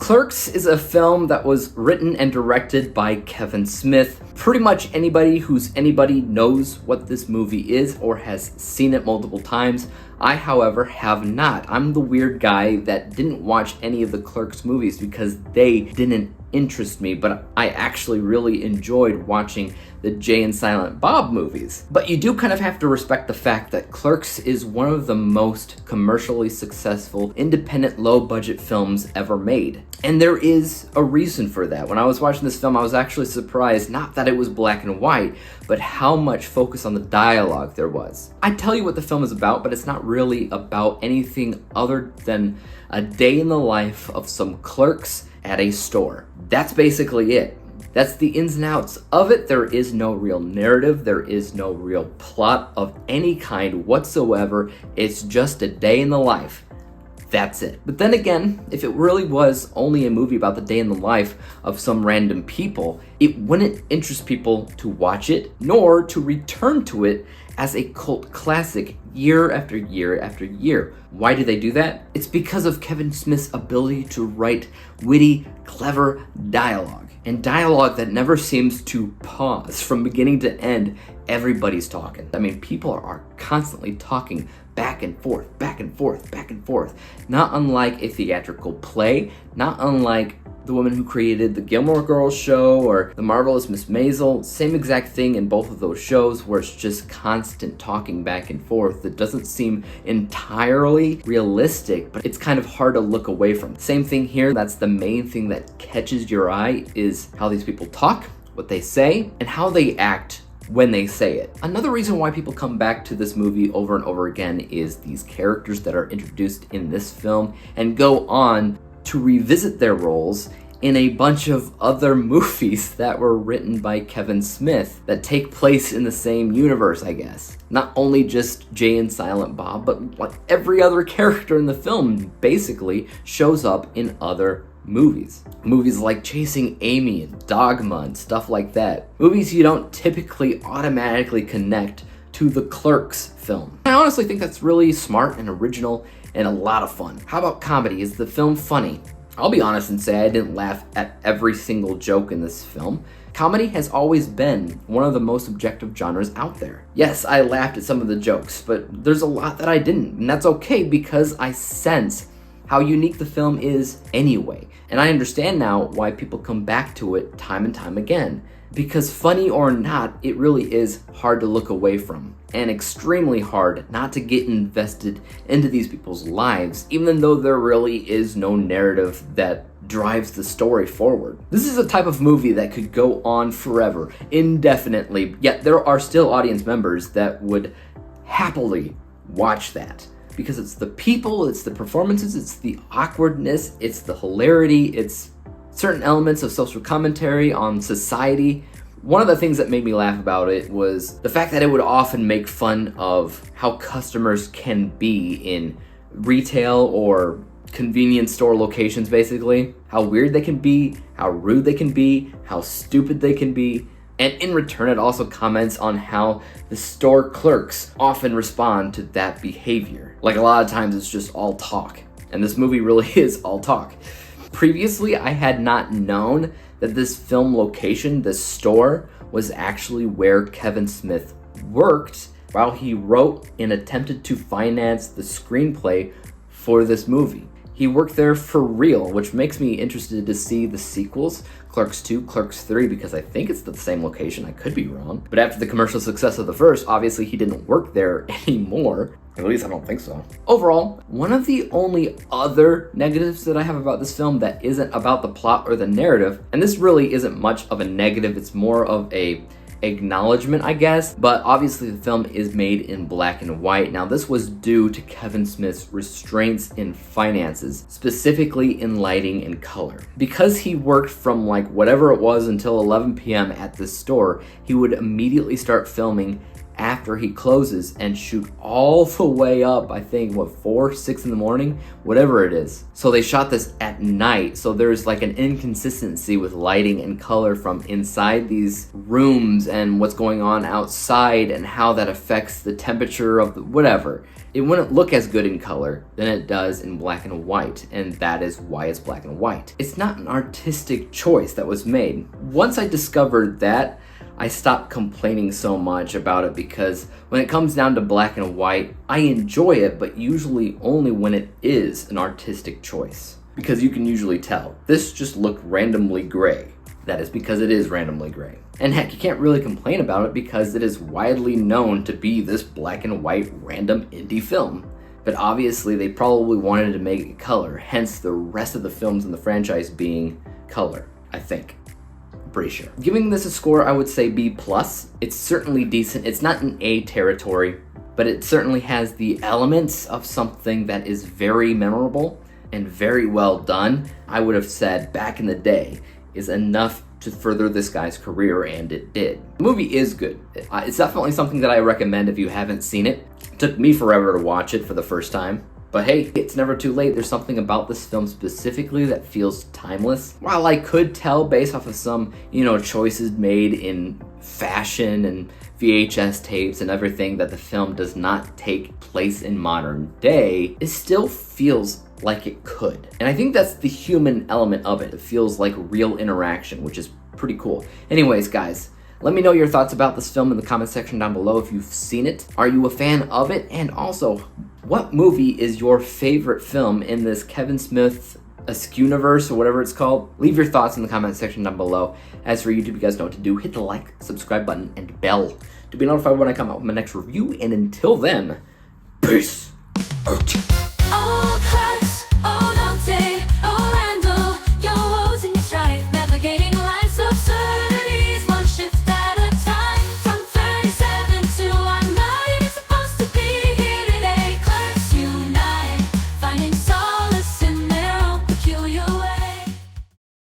Clerks is a film that was written and directed by Kevin Smith. Pretty much anybody who's anybody knows what this movie is or has seen it multiple times. I, however, have not. I'm the weird guy that didn't watch any of the Clerks movies because they didn't interest me, but I actually really enjoyed watching the Jay and Silent Bob movies. But you do kind of have to respect the fact that Clerks is one of the most commercially successful, independent, low-budget films ever made. And there is a reason for that. When I was watching this film, I was actually surprised, not that it was black and white, but how much focus on the dialogue there was. I tell you what the film is about, but it's not really about anything other than a day in the life of some clerks at a store. That's basically it. That's the ins and outs of it. There is no real narrative. There is no real plot of any kind whatsoever. It's just a day in the life. That's it. But then again, if it really was only a movie about the day in the life of some random people, it wouldn't interest people to watch it, nor to return to it as a cult classic year after year after year. Why do they do that? It's because of Kevin Smith's ability to write witty, clever dialogue. And dialogue that never seems to pause. From beginning to end, everybody's talking. I mean, people are constantly talking back and forth, back and forth, back and forth. Not unlike a theatrical play, not unlike the woman who created the Gilmore Girls show or The Marvelous Miss Maisel. Same exact thing in both of those shows where it's just constant talking back and forth that doesn't seem entirely realistic, but it's kind of hard to look away from. Same thing here. That's the main thing that catches your eye, is how these people talk, what they say, and how they act when they say it. Another reason why people come back to this movie over and over again is these characters that are introduced in this film and go on to revisit their roles in a bunch of other movies that were written by Kevin Smith that take place in the same universe, I guess. Not only just Jay and Silent Bob, but like every other character in the film basically shows up in other movies. Movies like Chasing Amy and Dogma and stuff like that. Movies you don't typically automatically connect to the Clerks film. I honestly think that's really smart and original and a lot of fun. How about comedy? Is the film funny? I'll be honest and say I didn't laugh at every single joke in this film. Comedy has always been one of the most objective genres out there. Yes, I laughed at some of the jokes, but there's a lot that I didn't, and that's okay because I sense how unique the film is anyway. And I understand now why people come back to it time and time again. Because funny or not, it really is hard to look away from, and extremely hard not to get invested into these people's lives, even though there really is no narrative that drives the story forward. This is a type of movie that could go on forever, indefinitely, yet there are still audience members that would happily watch that. Because it's the people, it's the performances, it's the awkwardness, it's the hilarity, it's certain elements of social commentary on society. One of the things that made me laugh about it was the fact that it would often make fun of how customers can be in retail or convenience store locations, basically. How weird they can be, how rude they can be, how stupid they can be. And in return, it also comments on how the store clerks often respond to that behavior. Like a lot of times it's just all talk. And this movie really is all talk. Previously, I had not known that this film location, this store, was actually where Kevin Smith worked while he wrote and attempted to finance the screenplay for this movie. He worked there for real, which makes me interested to see the sequels, Clerks 2, Clerks 3, because I think it's the same location. I could be wrong. But after the commercial success of the first, obviously he didn't work there anymore. At least I don't think so. Overall, one of the only other negatives that I have about this film that isn't about the plot or the narrative, and this really isn't much of a negative, it's more of a acknowledgement, I guess, but obviously the film is made in black and white. Now, this was due to Kevin Smith's restraints in finances, specifically in lighting and color. Because he worked from like whatever it was until 11 p.m. at this store, he would immediately start filming after he closes and shoot all the way up, I think, 4, 6 in the morning? Whatever it is. So they shot this at night, so there's like an inconsistency with lighting and color from inside these rooms and what's going on outside and how that affects the temperature of the whatever. It wouldn't look as good in color than it does in black and white, and that is why it's black and white. It's not an artistic choice that was made. Once I discovered that, I stopped complaining so much about it, because when it comes down to black and white, I enjoy it, but usually only when it is an artistic choice. Because you can usually tell. This just looked randomly gray. That is because it is randomly gray. And heck, you can't really complain about it because it is widely known to be this black and white random indie film. But obviously they probably wanted to make it color, hence the rest of the films in the franchise being color, I think. Pretty sure. Giving this a score, I would say B+. It's certainly decent. It's not in A territory, but it certainly has the elements of something that is very memorable and very well done. I would have said back in the day is enough to further this guy's career, and it did. The movie is good. It's definitely something that I recommend if you haven't seen it. It took me forever to watch it for the first time. But hey, it's never too late. There's something about this film specifically that feels timeless. While I could tell based off of some, choices made in fashion and VHS tapes and everything that the film does not take place in modern day, it still feels like it could. And I think that's the human element of it. It feels like real interaction, which is pretty cool. Anyways, guys, let me know your thoughts about this film in the comment section down below if you've seen it. Are you a fan of it? And also, what movie is your favorite film in this Kevin Smith Askew-universe or whatever it's called? Leave your thoughts in the comment section down below. As for YouTube, you guys know what to do. Hit the like, subscribe button, and bell to be notified when I come out with my next review. And until then, peace out.